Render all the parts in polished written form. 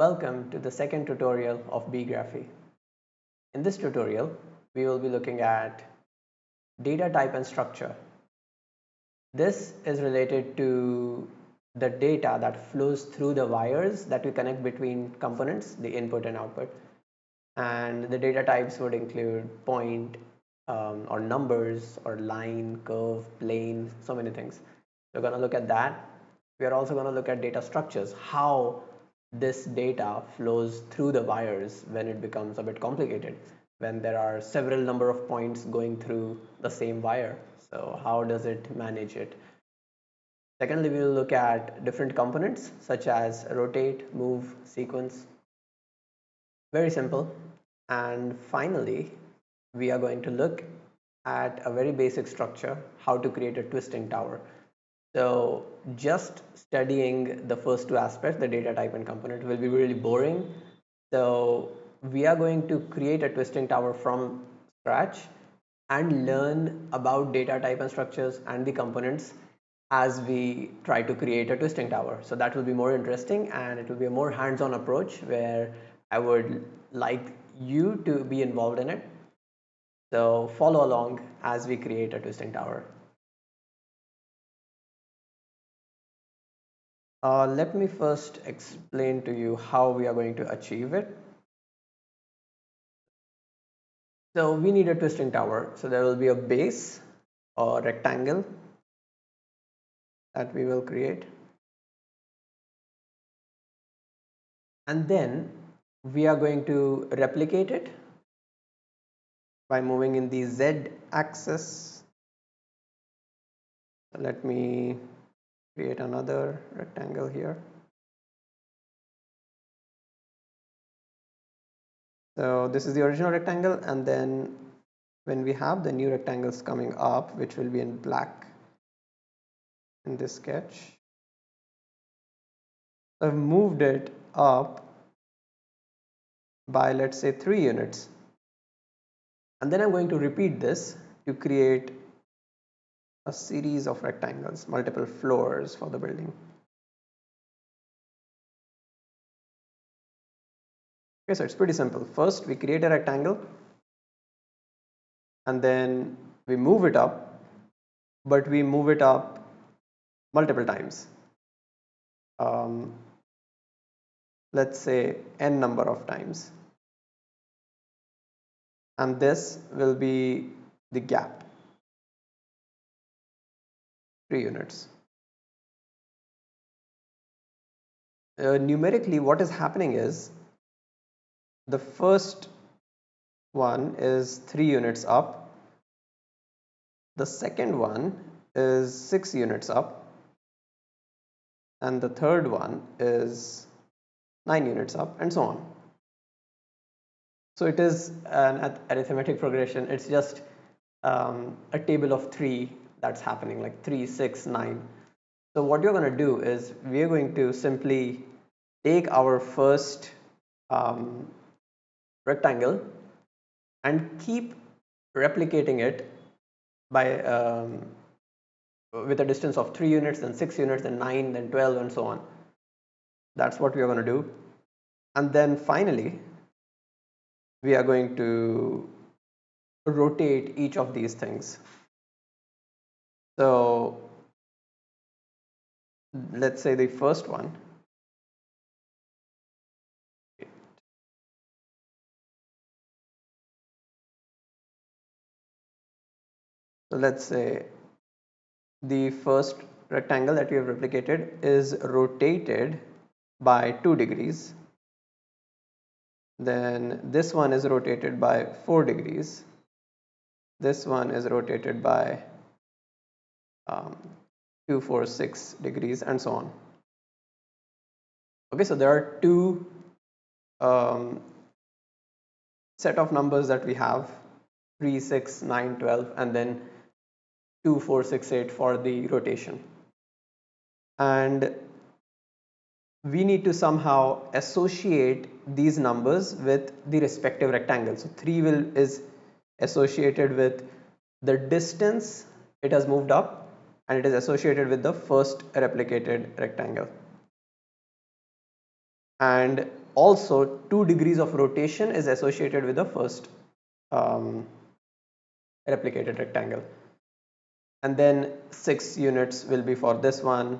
Welcome to the second tutorial of BeeGraphy. In this tutorial, we will be looking at data type and structure. This is related to the data that flows through the wires that we connect between components, the input and output. And the data types would include point or numbers or line, curve, plane, so many things. We're going to look at that. We are also going to look at data structures, how this data flows through the wires when it becomes a bit complicated, when there are several number of points going through the same wire. So how does it manage it? Secondly, we will look at different components such as rotate, move, sequence. Very simple. And finally, we are going to look at a very basic structure, how to create a twisting tower. So just studying the first two aspects, the data type and component, will be really boring. So we are going to create a twisting tower from scratch and learn about data type and structures and the components as we try to create a twisting tower. So that will be more interesting and it will be a more hands-on approach where I would like you to be involved in it. So follow along as we create a twisting tower. Let me first explain to you how we are going to achieve it. So we need a twisting tower. So there will be a base or rectangle that we will create. And then we are going to replicate it by moving in the Z axis. Let me create another rectangle here. So this is the original rectangle, and then when we have the new rectangles coming up, which will be in black in this sketch, I've moved it up by, let's say, 3 units, and then I'm going to repeat this to create a series of rectangles, multiple floors for the building. Okay, so it's pretty simple. First we create a rectangle and then we move it up, but we move it up multiple times. Let's say n number of times, and this will be the gap, 3 units. Numerically, what is happening is the first one is 3 units up, the second one is 6 units up, and the third one is 9 units up, and so on. So it is an arithmetic progression. It's just a table of 3 that's happening, like 3, 6, 9. So what you're going to do is we are going to simply take our first rectangle and keep replicating it by with a distance of 3 units, then 6 units, then 9, then 12, and so on. That's what we are going to do. And then finally, we are going to rotate each of these things. So let's say the first one. So let's say the first rectangle that we have replicated is rotated by 2 degrees. Then this one is rotated by 4 degrees. This one is rotated by 2, 4, 6 degrees, and so on. Okay, so there are two set of numbers that we have, 3, 6, 9, 12, and then 2, 4, 6, 8 for the rotation. And we need to somehow associate these numbers with the respective rectangles. So 3 is associated with the distance it has moved up, and it is associated with the first replicated rectangle. And also 2 degrees of rotation is associated with the first replicated rectangle, and then 6 units will be for this one,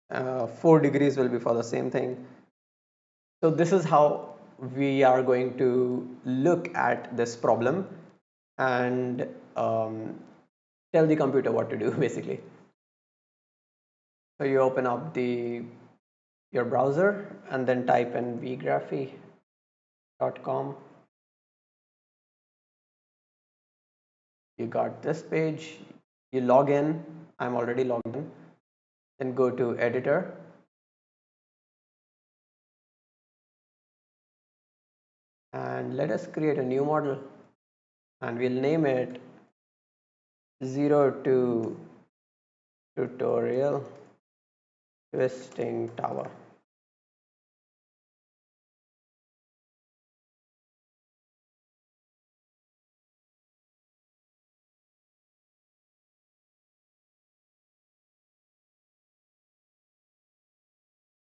4 degrees will be for the same thing. So this is how we are going to look at this problem and tell the computer what to do basically. So you open up your browser and then type in beegraphy.com. You got this page, you log in. I'm already logged in. Then go to editor, and let us create a new model, and we'll name it 02 tutorial twisting tower.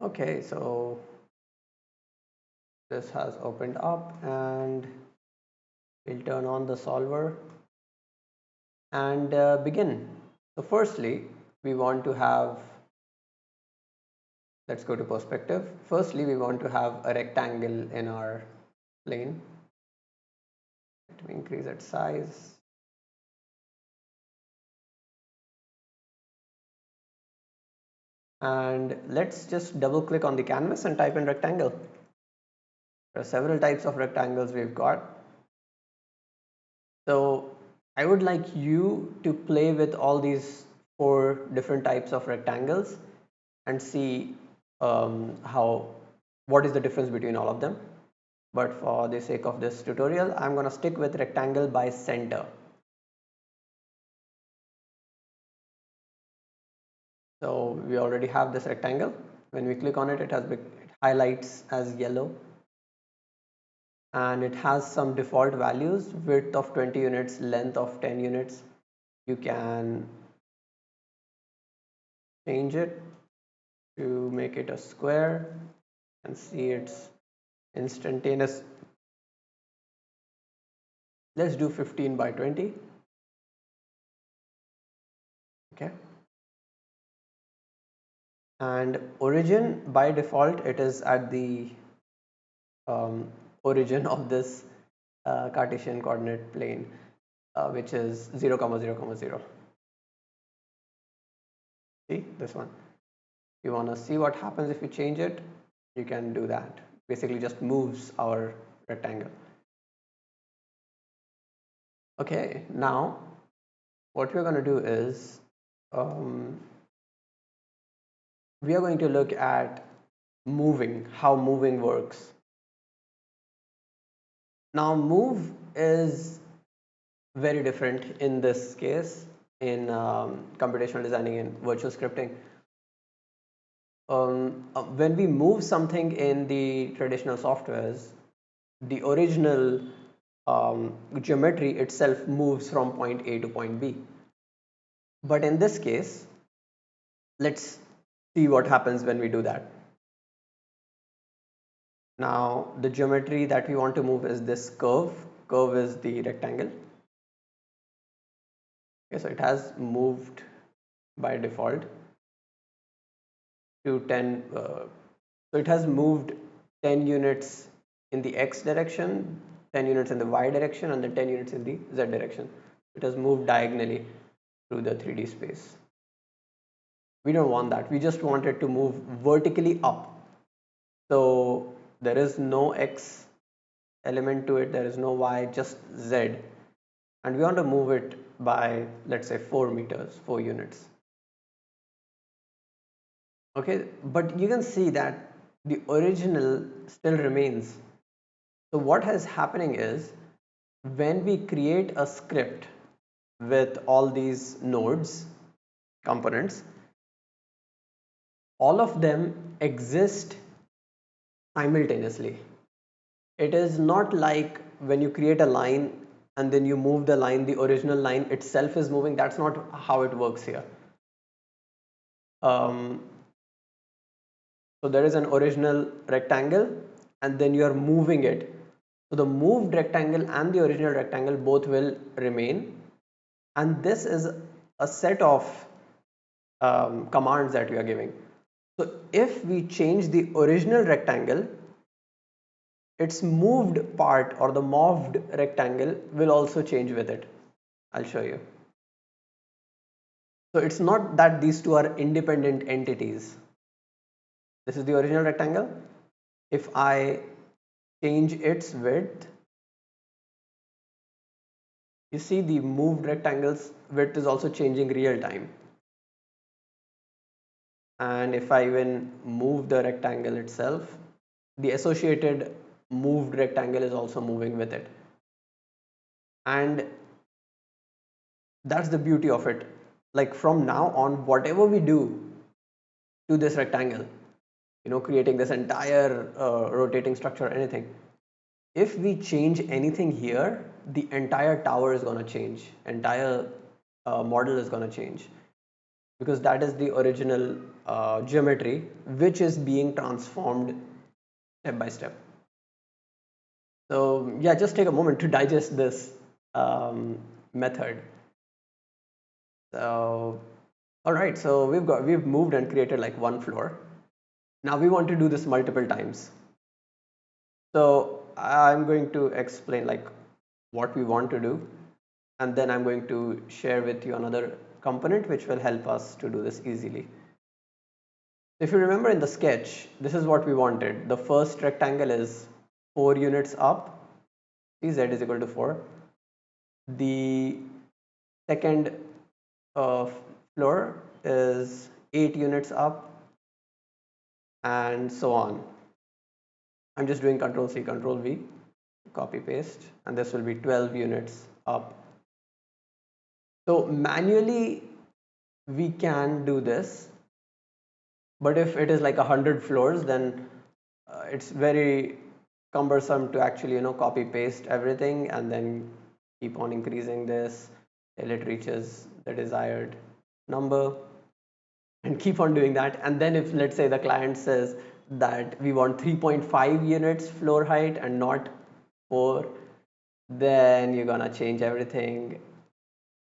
Okay, so this has opened up, and we'll turn on the solver and begin. So firstly, we want to have, let's go to perspective. Firstly, we want to have a rectangle in our plane. Let me increase its size. And let's just double click on the canvas and type in rectangle. There are several types of rectangles we've got. So I would like you to play with all these 4 different types of rectangles and see what is the difference between all of them. But for the sake of this tutorial, I'm going to stick with rectangle by center. So we already have this rectangle. When we click on it, it highlights as yellow, and it has some default values: width of 20 units, length of 10 units. You can change it to make it a square and see it's instantaneous. Let's do 15 by 20. Okay. And origin, by default, it is at the origin of this Cartesian coordinate plane, which is 0, 0, 0. See this one. You want to see what happens if you change it, you can do that. Basically just moves our rectangle. Okay, now what we're going to do is we are going to look at how moving works. Now move is very different in this case in computational designing and virtual scripting. When we move something in the traditional softwares, the original geometry itself moves from point A to point B. But in this case, let's see what happens when we do that. Now the geometry that we want to move is this curve. Curve is the rectangle. Okay, so it has moved by default to 10. So it has moved 10 units in the x direction, 10 units in the y direction, and then 10 units in the z direction. It has moved diagonally through the 3D space. We don't want that. We just want it to move vertically up. So there is no x element to it, there is no y, just z. And we want to move it by, let's say, 4 meters, 4 units. Okay, but you can see that the original still remains. So what is happening is, when we create a script with all these nodes, components, all of them exist simultaneously. It is not like when you create a line and then you move the line, the original line itself is moving. That's not how it works here. So there is an original rectangle and then you are moving it. So the moved rectangle and the original rectangle both will remain, and this is a set of commands that we are giving. So if we change the original rectangle, its moved part or the moved rectangle will also change with it. I'll show you. So it's not that these two are independent entities. This is the original rectangle. If I change its width, you see the moved rectangle's width is also changing real time. And if I even move the rectangle itself, the associated moved rectangle is also moving with it. And that's the beauty of it. Like from now on, whatever we do to this rectangle, creating this entire rotating structure or anything, if we change anything here, the entire tower is going to change, entire model is going to change, because that is the original geometry which is being transformed step by step. So yeah, just take a moment to digest this method. So all right, so we've moved and created like one floor. Now we want to do this multiple times. So I'm going to explain like what we want to do, and then I'm going to share with you another component which will help us to do this easily. If you remember in the sketch, this is what we wanted. The first rectangle is 4 units up, see z is equal to 4. The second floor is 8 units up, and so on. I'm just doing Control C, Control V, copy paste, and this will be 12 units up. So manually we can do this, but if it is like 100 floors, then it's very cumbersome to actually copy paste everything and then keep on increasing this till it reaches the desired number, and keep on doing that. And then if let's say the client says that we want 3.5 units floor height and not 4, then you're gonna change everything.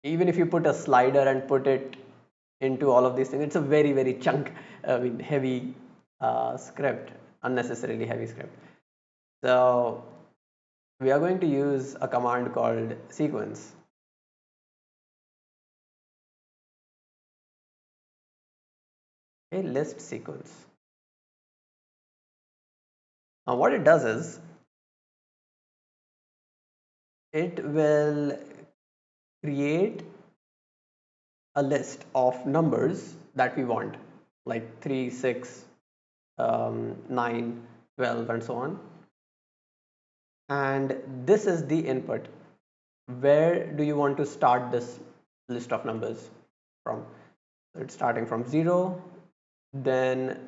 Even if you put a slider and put it into all of these things, it's a very heavy script, unnecessarily heavy script. So we are going to use a command called sequence. A list sequence. Now what it does is it will create a list of numbers that we want, like 3, 6, 9, 12 and so on. And this is the input. Where do you want to start this list of numbers from? So it's starting from 0, then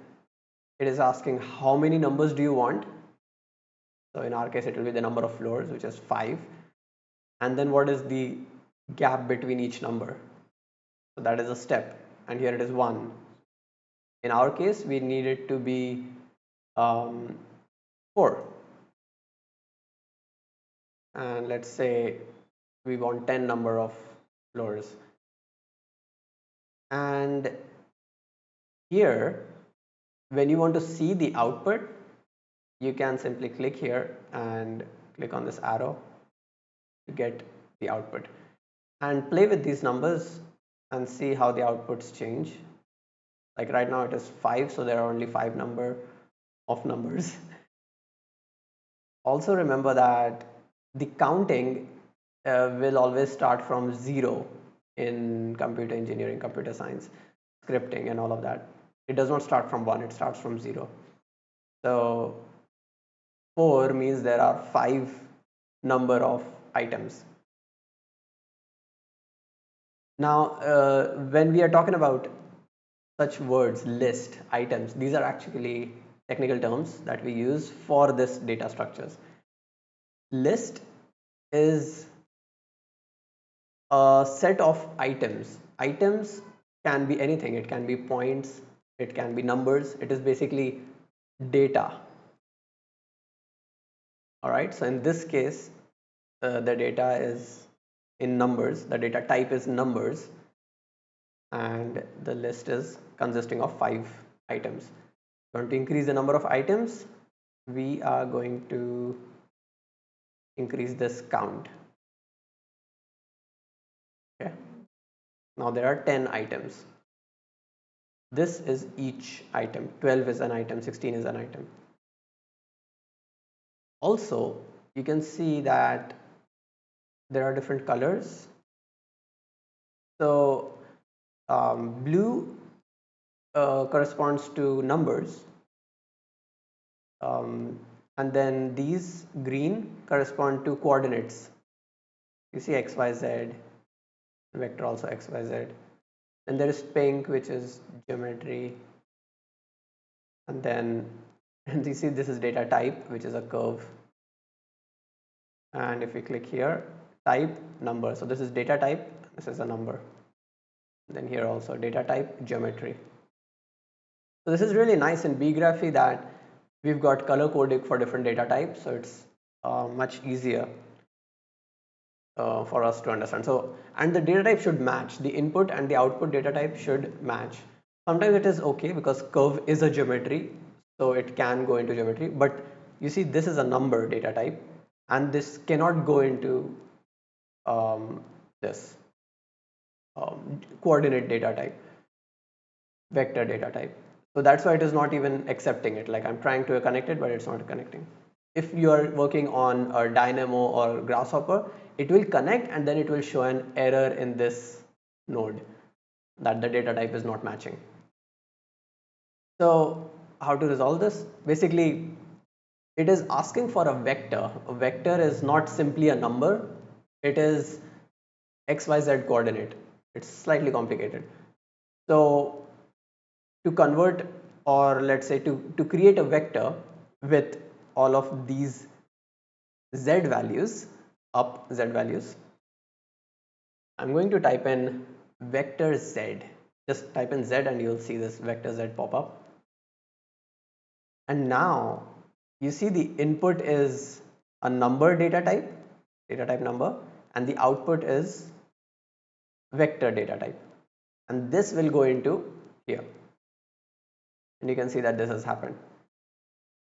it is asking how many numbers do you want. So in our case it will be the number of floors, which is 5, and then what is the gap between each number. So that is a step, and here it is 1. In our case we need it to be 4, and let's say we want 10 number of floors. And here when you want to see the output, you can simply click here and click on this arrow to get the output, and play with these numbers and see how the outputs change. Like right now it is 5, so there are only 5 number of numbers. Also remember that the counting will always start from 0 in computer engineering, computer science, scripting and all of that. It does not start from 1, it starts from 0. So 4 means there are 5 number of items. Now when we are talking about such words, list, items, these are actually technical terms that we use for this data structures. List is a set of items. Items can be anything. It can be points, it can be numbers. It is basically data. All right, so in this case, the data is in numbers, the data type is numbers, and the list is consisting of 5 items. Want to increase the number of items, we are going to increase this count. Okay, now there are 10 items. This is each item. 12 is an item, 16 is an item. Also, you can see that there are different colors. So blue corresponds to numbers, and then these green correspond to coordinates. You see x, y, z, vector also x, y, z. Then there is pink, which is geometry, and then and you see this is data type, which is a curve. And if we click here, type number, so this is data type, this is a number. Then here also data type geometry. So this is really nice in BeeGraphy that we've got color coding for different data types, so it's much easier for us to understand. So, and the data type should match, the input and the output data type should match. Sometimes it is okay because curve is a geometry, so it can go into geometry, but you see this is a number data type and this cannot go into this coordinate data type, vector data type. So that's why it is not even accepting it. Like I'm trying to connect it, but it's not connecting. If you are working on a Dynamo or Grasshopper, it will connect and then it will show an error in this node that the data type is not matching. So how to resolve this? Basically, it is asking for a vector. A vector is not simply a number. It is XYZ coordinate. It's slightly complicated. So to convert, or let's say to create a vector with all of these Z values, up Z values, I'm going to type in vector Z. Just type in Z and you'll see this vector Z pop up. And now you see the input is a number data type number, and the output is vector data type, and this will go into here, and you can see that this has happened.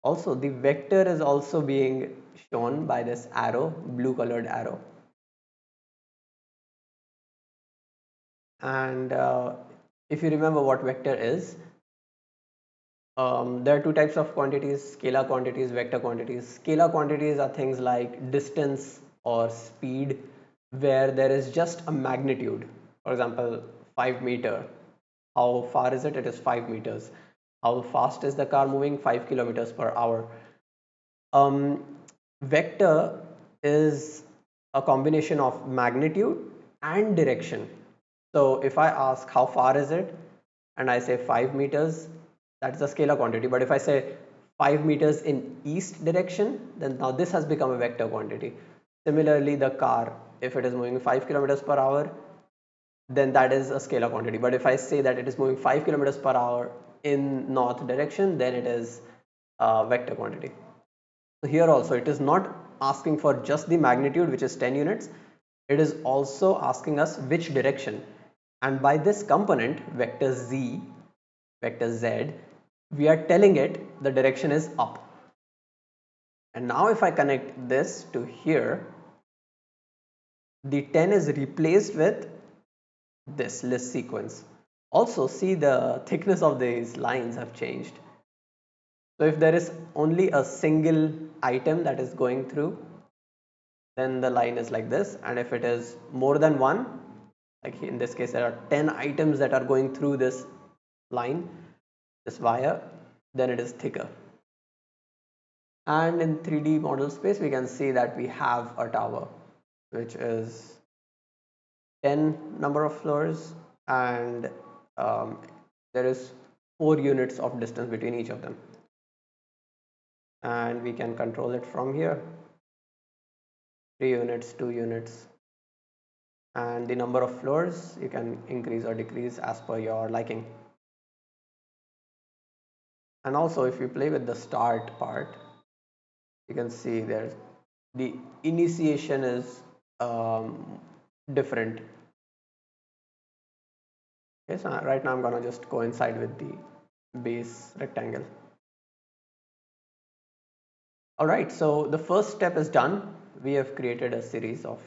Also, the vector is also being shown by this arrow, blue colored arrow. And if you remember what vector is, there are two types of quantities: scalar quantities, vector quantities. Scalar quantities are things like distance or speed, where there is just a magnitude. For example, 5 meter. How far is it? It is 5 meters. How fast is the car moving? 5 kilometers per hour. Vector is a combination of magnitude and direction. So if I ask how far is it and I say 5 meters, that is a scalar quantity. But if I say 5 meters in east direction, then now this has become a vector quantity. Similarly, the car, if it is moving 5 kilometers per hour, then that is a scalar quantity. But if I say that it is moving 5 kilometers per hour in north direction, then it is a vector quantity. So here also it is not asking for just the magnitude, which is 10 units. It is also asking us which direction. And by this component, vector z, vector z, we are telling it the direction is up. And now if I connect this to here, the 10 is replaced with this list sequence. Also see the thickness of these lines have changed. So if there is only a single item that is going through, then the line is like this, and if it is more than one, like in this case there are 10 items that are going through this line, this wire, then it is thicker. And in 3D model space we can see that we have a tower which is 10 number of floors, and there is 4 units of distance between each of them, and we can control it from here. 3 units, 2 units, and the number of floors you can increase or decrease as per your liking. And also if you play with the start part, you can see there's the initiation is different. Okay, so right now I'm gonna just coincide with the base rectangle. All right, so the first step is done. We have created a series of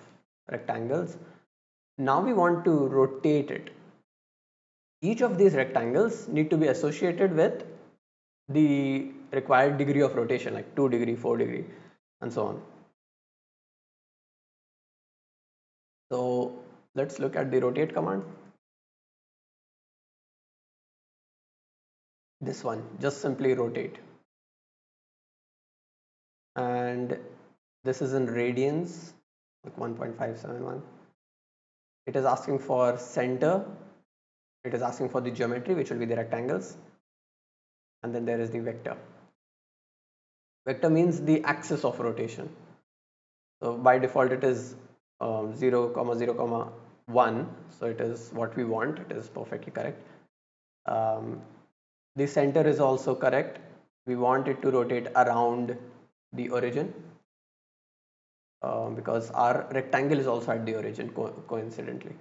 rectangles. Now we want to rotate it. Each of these rectangles need to be associated with the required degree of rotation, like 2 degree, 4 degree, and so on. So let's look at the rotate command. This one, just simply rotate. And this is in radians, like 1.571. It is asking for center. It is asking for the geometry, which will be the rectangles. And then there is the vector. Vector means the axis of rotation. So by default it is 0, 0, 1. So it is what we want. It is perfectly correct. The center is also correct. We want it to rotate around the origin because our rectangle is also at the origin coincidentally.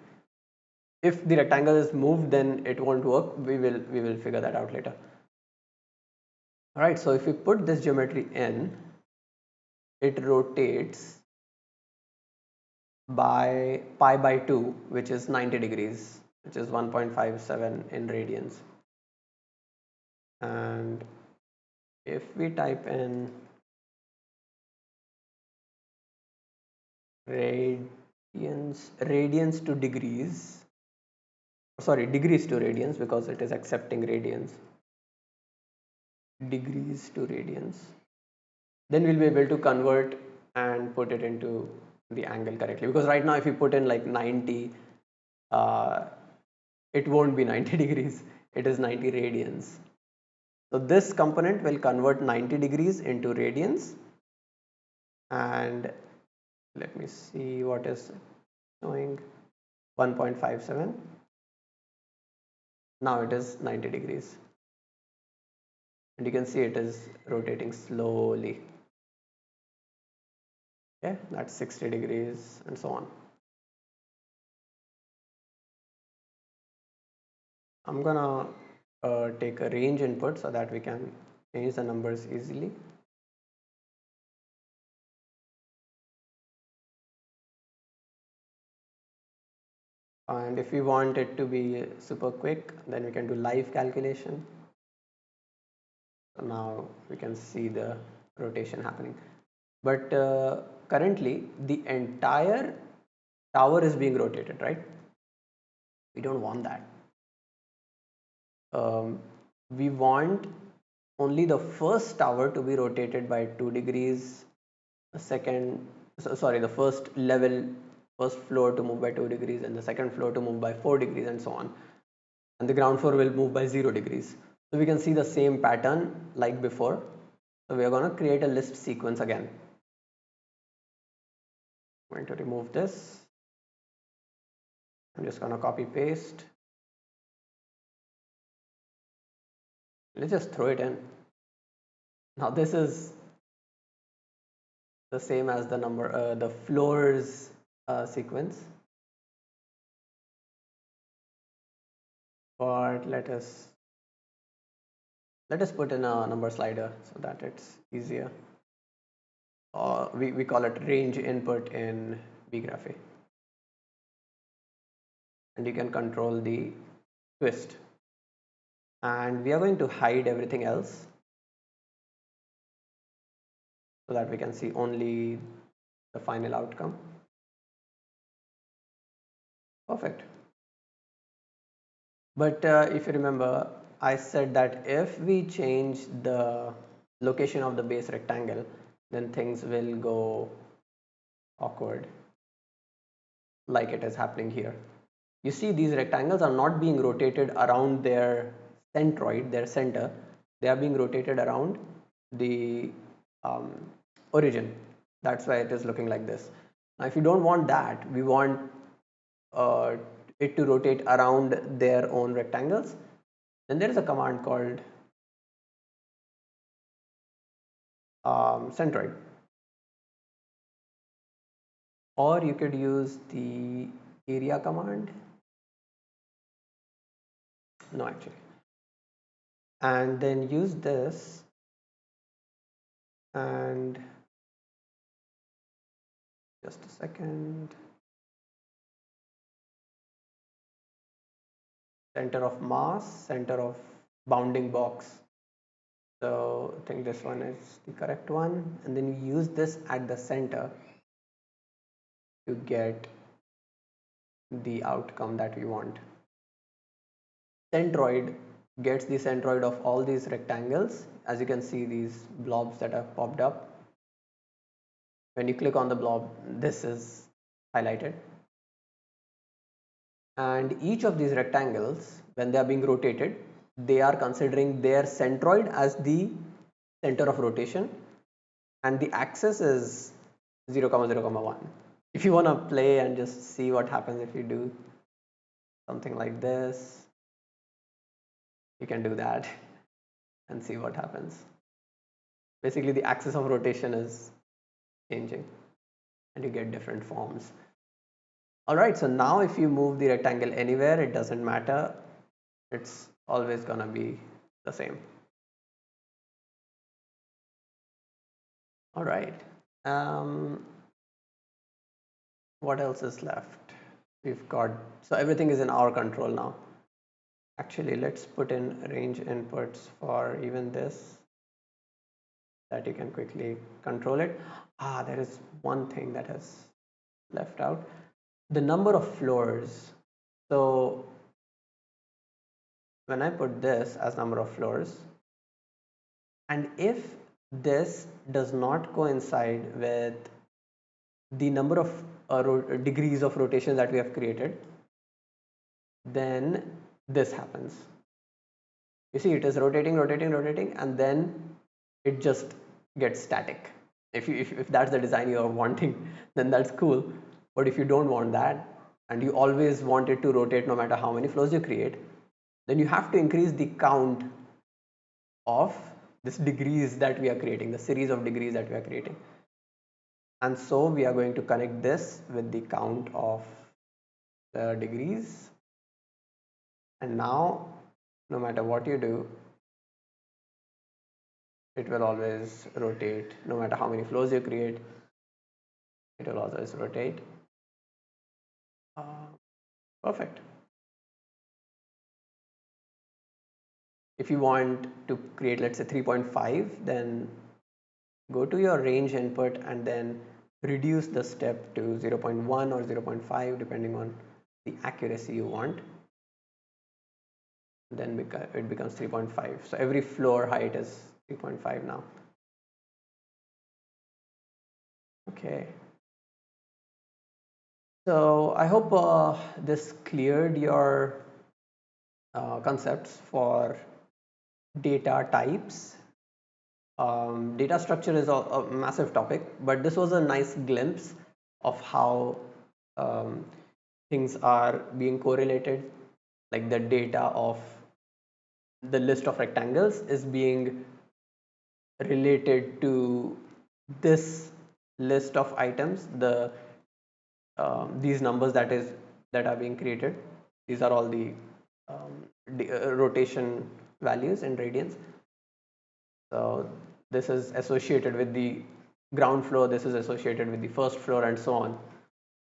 If the rectangle is moved, then it won't work. We will figure that out later. All right, so if we put this geometry in, it rotates by pi by 2, which is 90 degrees, which is 1.57 in radians. And if we type in radians to degrees, sorry, degrees to radians, because it is accepting radians, degrees to radians, then we'll be able to convert and put it into the angle correctly, because right now if you put in like 90, it won't be 90 degrees, it is 90 radians. So this component will convert 90 degrees into radians, and let me see what is showing, 1.57. Now it is 90 degrees, and you can see it is rotating slowly. Okay, that's 60 degrees and so on. I'm gonna take a range input so that we can change the numbers easily. And if we want it to be super quick, then we can do live calculation. So now we can see the rotation happening. But currently the entire tower is being rotated, right? We don't want that. We want only the first tower to be rotated by 2 degrees, the second, sorry, the first level, first floor to move by 2 degrees, and the second floor to move by 4 degrees, and so on. And the ground floor will move by 0 degrees. So we can see the same pattern like before. So we are going to create a list sequence again. I'm going to remove this. I'm just going to copy paste. Let's just throw it in. Now this is the same as the number, the floors sequence. But let us put in a number slider so that it's easier. We call it range input in BeeGraphy. And you can control the twist. And we are going to hide everything else so that we can see only the final outcome. Perfect. But if you remember, I said that if we change the location of the base rectangle, then things will go awkward, like it is happening here. You see, these rectangles are not being rotated around their centroid, their center. They are being rotated around the origin. That's why it is looking like this. Now if you don't want that, we want it to rotate around their own rectangles, then there is a command called centroid. Or you could use the area command. No, actually. And then use this and just a second. Center of mass, center of bounding box. So I think this one is the correct one. And then you use this at the center to get the outcome that we want. Centroid gets the centroid of all these rectangles. As you can see, these blobs that have popped up. When you click on the blob, this is highlighted. And each of these rectangles, when they are being rotated, they are considering their centroid as the center of rotation, and the axis is 0, 0, 1. If you want to play and just see what happens if you do something like this, you can do that and see what happens. Basically, the axis of rotation is changing and you get different forms. Alright, so now if you move the rectangle anywhere, it doesn't matter, it's always gonna be the same. Alright, what else is left? We've got, so everything is in our control now. Actually, let's put in range inputs for even this, that you can quickly control it. There is one thing that has left out, the number of floors. So when I put this as number of floors, and if this does not coincide with the number of degrees of rotation that we have created, then this happens. You see, it is rotating, rotating, rotating, and then it just gets static. If that's the design you are wanting, then that's cool. But if you don't want that, and you always want it to rotate no matter how many floors you create, then you have to increase the count of this degrees that we are creating, the series of degrees that we are creating. And so we are going to connect this with the count of the degrees. And now, no matter what you do, it will always rotate. No matter how many floors you create, it will always rotate. Perfect. If you want to create, let's say 3.5, then go to your range input and then reduce the step to 0.1 or 0.5 depending on the accuracy you want. Then it becomes 3.5. So every floor height is 3.5 now. Okay. So I hope this cleared your concepts for data types. Data structure is a massive topic, but this was a nice glimpse of how things are being correlated, like the data of the list of rectangles is being related to this list of items, these numbers that are being created. These are all the rotation values in radians. So this is associated with the ground floor, this is associated with the first floor, and so on,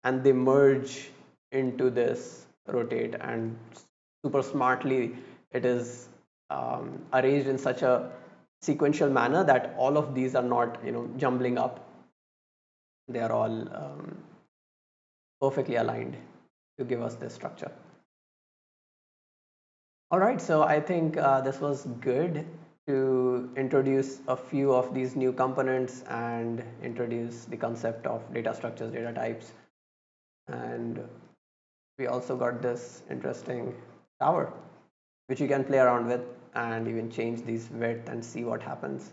and they merge into this rotate, and super smartly it is arranged in such a sequential manner that all of these are not, jumbling up. They are all perfectly aligned to give us this structure. All right, so I think this was good to introduce a few of these new components and introduce the concept of data structures, data types, and we also got this interesting tower which you can play around with and even change these width and see what happens.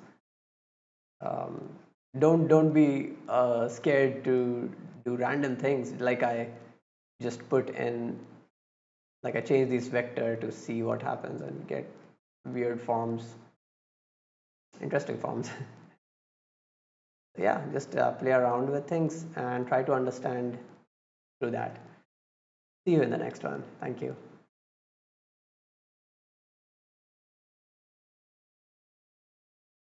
Don't be scared to do random things, like I just put in, like I change this vector to see what happens and get weird forms, interesting forms. Yeah, just play around with things and try to understand through that. See you in the next one. Thank you.